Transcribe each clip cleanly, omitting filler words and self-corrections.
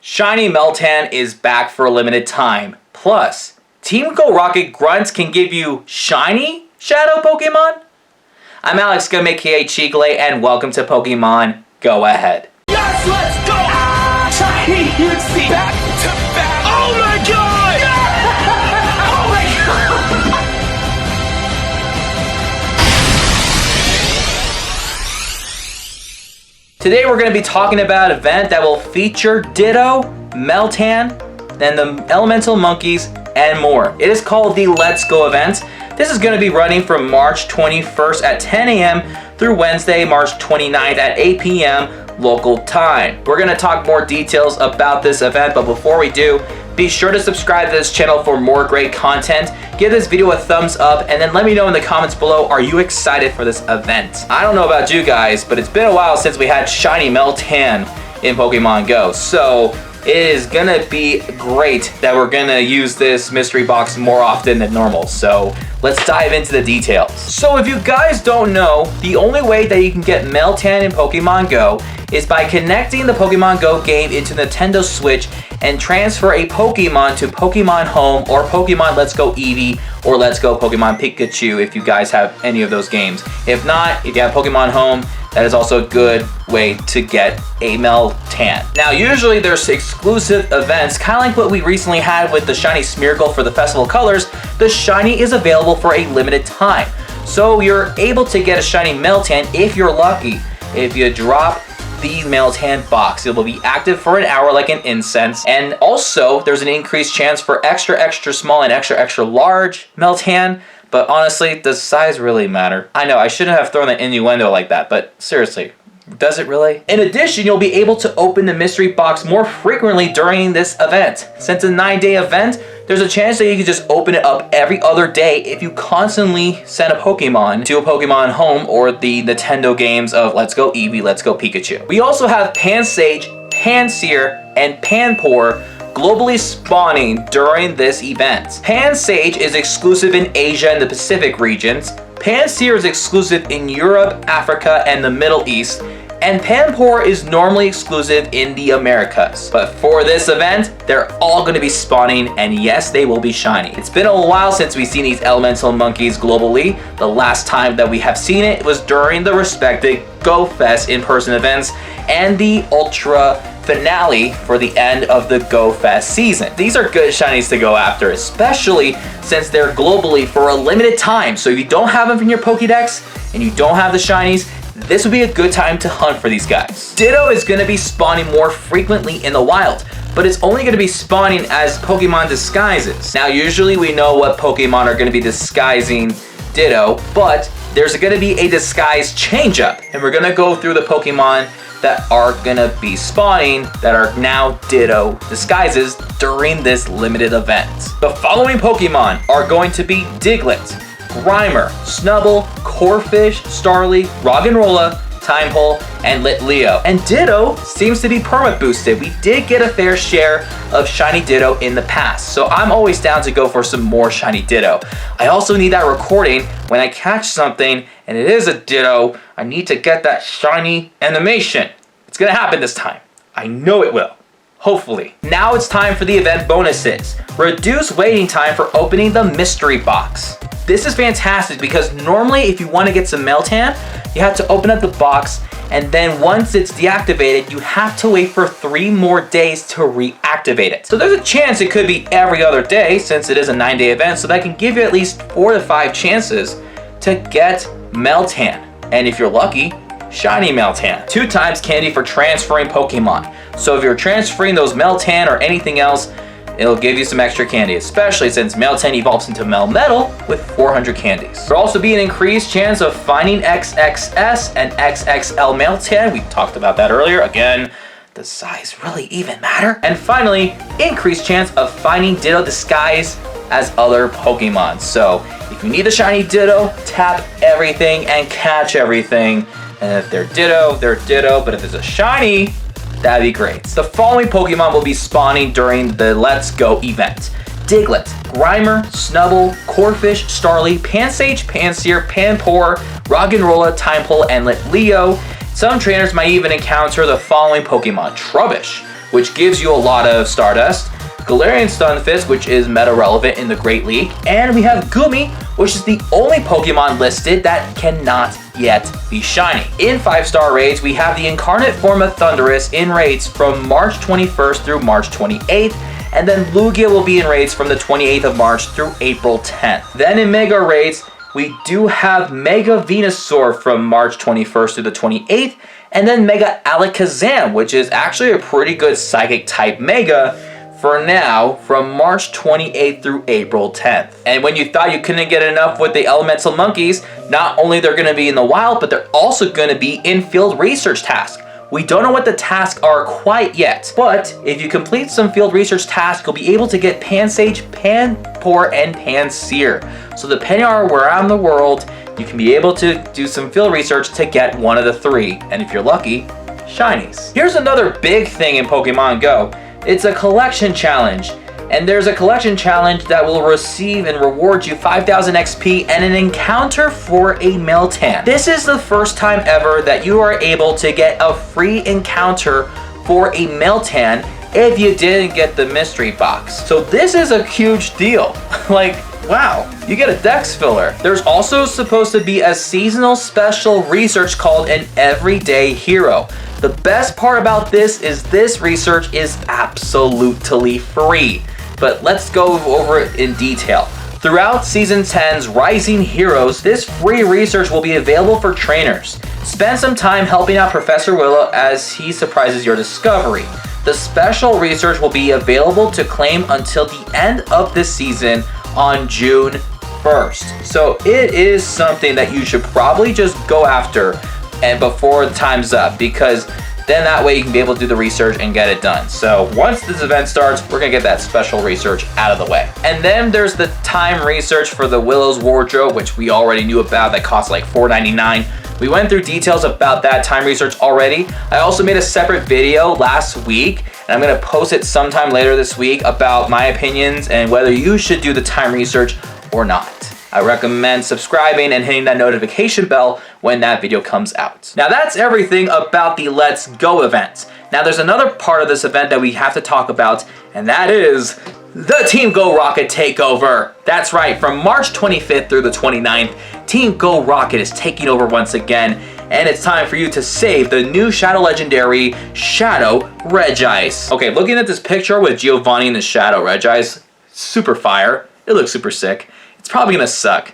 Shiny Meltan is back for a limited time. Plus, Team GO Rocket Grunts can give you shiny shadow Pokemon? I'm Alex, aka Cheeklay, and welcome to Pokemon Go Ahead. Yes, let's go! Shiny, you see back to back. Oh my god! Oh my god! Today we're going to be talking about an event that will feature Ditto, Meltan, then the Elemental Monkeys, and more. It is called the Let's Go event. This is going to be running from March 21st at 10 a.m. through Wednesday, March 29th at 8 p.m. local time. We're going to talk more details about this event, but before we do, be sure to subscribe to this channel for more great content. Give this video a thumbs up and then let me know in the comments below, are you excited for this event? I don't know about you guys, but it's been a while since we had shiny Meltan in Pokemon Go. So it is gonna be great that we're gonna use this mystery box more often than normal. So let's dive into the details. So if you guys don't know, the only way that you can get Meltan in Pokemon Go is by connecting the Pokemon Go game into Nintendo Switch and transfer a Pokemon to Pokemon Home or Pokemon Let's Go Eevee or Let's Go Pokemon Pikachu if you guys have any of those games. If not, if you have Pokemon Home, that is also a good way to get a Meltan. Now, usually there's exclusive events, kind of like what we recently had with the Shiny Smeargle for the Festival Colors. The Shiny is available for a limited time. So you're able to get a Shiny Meltan if you're lucky. If you drop the Meltan box, it will be active for an hour like an incense, and also there's an increased chance for extra small and extra large Meltan. But honestly, does size really matter? I know I shouldn't have thrown an innuendo like that, but seriously, does it really? In addition, you'll be able to open the mystery box more frequently during this event. Since it's a 9-day event, there's a chance that you can just open it up every other day if you constantly send a Pokemon to a Pokemon Home or the Nintendo games of Let's Go Eevee, Let's Go Pikachu. We also have Pansage, Pansear, and Panpour globally spawning during this event. Pansage is exclusive in Asia and the Pacific regions. Pansear is exclusive in Europe, Africa, and the Middle East. And Panpour is normally exclusive in the Americas. But for this event, they're all going to be spawning, and yes, they will be shiny. It's been a while since we've seen these Elemental Monkeys globally. The last time that we have seen it was during the respective Go Fest in-person events and the Ultra finale for the end of the Go Fest season. These are good shinies to go after, especially since they're globally for a limited time. So if you don't have them in your Pokédex and you don't have the shinies, this would be a good time to hunt for these guys. Ditto is going to be spawning more frequently in the wild, but it's only going to be spawning as Pokemon disguises. Now, usually we know what Pokemon are going to be disguising Ditto, but there's going to be a disguise change-up, and we're going to go through the Pokemon that are going to be spawning that are now Ditto disguises during this limited event. The following Pokemon are going to be Diglett, Grimer, Snubbull, Corphish, Starly, Roggenrola, Timehole, and Litleo. And Ditto seems to be perma boosted. We did get a fair share of shiny Ditto in the past, so I'm always down to go for some more shiny Ditto. I also need that recording when I catch something and it is a Ditto. I need to get that shiny animation. It's gonna happen this time. I know it will. Hopefully. Now it's time for the event bonuses. Reduce waiting time for opening the mystery box. This is fantastic because normally if you want to get some Meltan, you have to open up the box, and then once it's deactivated, you have to wait for 3 more days to reactivate it. So there's a chance it could be every other day since it is a 9-day event, so that can give you at least 4 to 5 chances to get Meltan. And if you're lucky, shiny Meltan. 2 times candy for transferring Pokemon. So if you're transferring those Meltan or anything else, it'll give you some extra candy, especially since Meltan evolves into Melmetal with 400 candies. There'll also be an increased chance of finding XXS and XXL Meltan. We talked about that earlier. Again, does size really even matter? And finally, increased chance of finding Ditto disguise as other Pokemon. So if you need a shiny Ditto, tap everything and catch everything. And if they're Ditto, they're Ditto. But if it's a shiny, that'd be great. The following Pokemon will be spawning during the Let's Go event. Diglett, Grimer, Snubbull, Corphish, Starly, Pansage, Pansear, Panpour, Roggenrola, Timehole, and Litleo. Some trainers might even encounter the following Pokemon: Trubbish, which gives you a lot of Stardust, Galarian Stunfisk, which is meta relevant in the Great League, and we have Gumi, which is the only Pokemon listed that cannot yet be shiny. In 5-star raids, we have the incarnate form of Thundurus in raids from March 21st through March 28th, and then Lugia will be in raids from the 28th of March through April 10th. Then in Mega raids, we do have Mega Venusaur from March 21st through the 28th, and then Mega Alakazam, which is actually a pretty good Psychic type Mega for now from March 28th through April 10th. And when you thought you couldn't get enough with the elemental monkeys, not only they're going to be in the wild, but they're also going to be in field research tasks. We don't know what the tasks are quite yet, but if you complete some field research tasks, you'll be able to get Pansage, Panpour, and Pansear. So depending on where around the world, you can be able to do some field research to get one of the 3, and if you're lucky, shinies. Here's another big thing in Pokemon Go. It's a collection challenge, and there's a collection challenge that will receive and reward you 5,000 XP and an encounter for a Meltan. This is the first time ever that you are able to get a free encounter for a Meltan if you didn't get the mystery box. So this is a huge deal. Like, wow, you get a Dex filler. There's also supposed to be a seasonal special research called an Everyday Hero. The best part about this is this research is absolutely free. But let's go over it in detail. Throughout Season 10's Rising Heroes, this free research will be available for trainers. Spend some time helping out Professor Willow as he surprises your discovery. The special research will be available to claim until the end of this season on June 1st. So it is something that you should probably just go after and before the time's up, because then that way you can be able to do the research and get it done. So once this event starts, we're gonna get that special research out of the way. And then there's the time research for the Willow's Wardrobe, which we already knew about, that costs like $4.99. We went through details about that time research already. I also made a separate video last week, and I'm gonna post it sometime later this week about my opinions and whether you should do the time research or not. I recommend subscribing and hitting that notification bell when that video comes out. Now that's everything about the Let's Go event. Now there's another part of this event that we have to talk about, and that is the Team GO Rocket Takeover. That's right, from March 25th through the 29th, Team GO Rocket is taking over once again, and it's time for you to save the new Shadow Legendary, Shadow Regice. Okay, looking at this picture with Giovanni and the Shadow Regice, super fire. It looks super sick. It's probably gonna suck,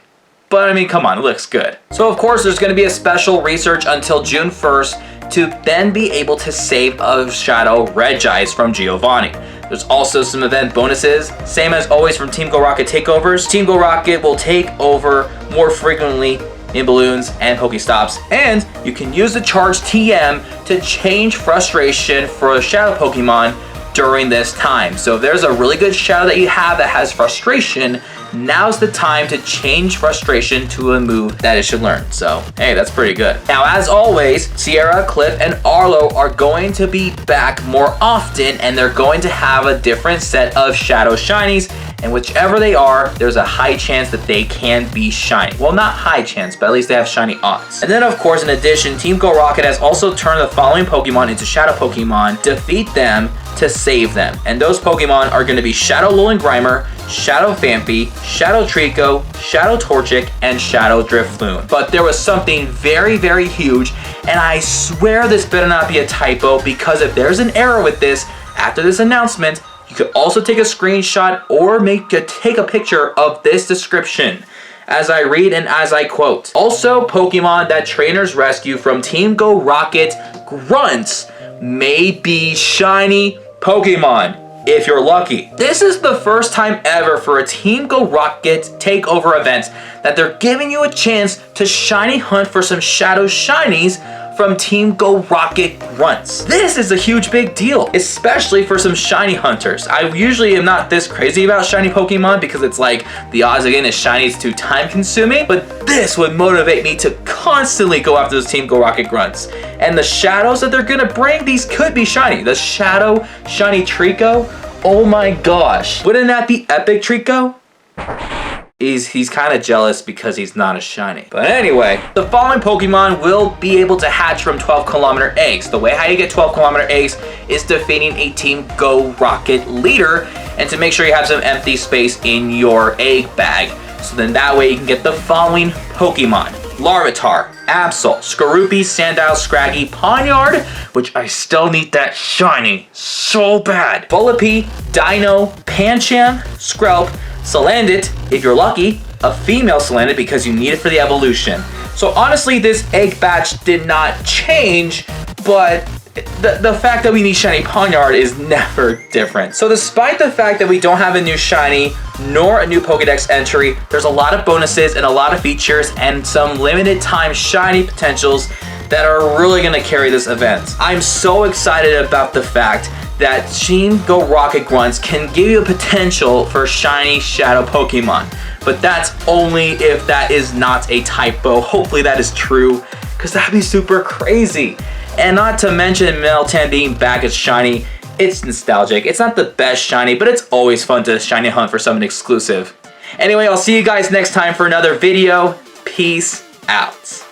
but I mean, come on, it looks good. So of course, there's gonna be a special research until June 1st to then be able to save a Shadow Regice from Giovanni. There's also some event bonuses, same as always from Team GO Rocket Takeovers. Team GO Rocket will take over more frequently in balloons and Pokestops, and you can use the Charge TM to change frustration for a Shadow Pokemon during this time. So if there's a really good Shadow that you have that has frustration, now's the time to change frustration to a move that it should learn. So, hey, that's pretty good. Now, as always, Sierra, Cliff, and Arlo are going to be back more often, and they're going to have a different set of Shadow Shinies, and whichever they are, there's a high chance that they can be shiny. Well, not high chance, but at least they have shiny odds. And then, of course, in addition, Team GO Rocket has also turned the following Pokemon into Shadow Pokemon. Defeat them to save them. And those Pokemon are going to be Shadow Alolan Grimer, Shadow Phanpy, Shadow Trico, Shadow Torchic, and Shadow Drifloon. But there was something very, very huge, and I swear this better not be a typo, because if there's an error with this, after this announcement, you could also take a screenshot or take a picture of this description as I read and as I quote. Also, Pokemon that trainers rescue from Team GO Rocket Grunts may be shiny Pokemon, if you're lucky. This is the first time ever for a Team GO Rocket Takeover event that they're giving you a chance to shiny hunt for some Shadow Shinies from Team GO Rocket Grunts. This is a huge big deal, especially for some shiny hunters. I usually am not this crazy about shiny Pokemon because it's like the odds of getting a shiny is too time consuming, but this would motivate me to constantly go after those Team GO Rocket Grunts. And the shadows that they're gonna bring, these could be shiny. The Shadow Shiny Trico, oh my gosh. Wouldn't that be epic, Trico? he's kind of jealous because he's not a shiny. But anyway, the following Pokemon will be able to hatch from 12-kilometer eggs. The way how you get 12-kilometer eggs is defeating a Team GO Rocket leader, and to make sure you have some empty space in your egg bag. So then that way you can get the following Pokemon: Larvitar, Absol, Skorupi, Sandile, Scraggy, Pawniard, which I still need that shiny so bad, Volipede, Dino, Pancham, Skrelp, Salandit, if you're lucky, a female Salandit because you need it for the evolution. So honestly, this egg batch did not change, but the fact that we need shiny Pawniard is never different. So despite the fact that we don't have a new shiny nor a new Pokedex entry, there's a lot of bonuses and a lot of features and some limited time shiny potentials that are really going to carry this event. I'm so excited about the fact that Team GO Rocket Grunts can give you a potential for shiny shadow Pokemon. But that's only if that is not a typo. Hopefully that is true, because that'd be super crazy. And not to mention Meltan being back as shiny, it's nostalgic. It's not the best shiny, but it's always fun to shiny hunt for something exclusive. Anyway, I'll see you guys next time for another video. Peace out.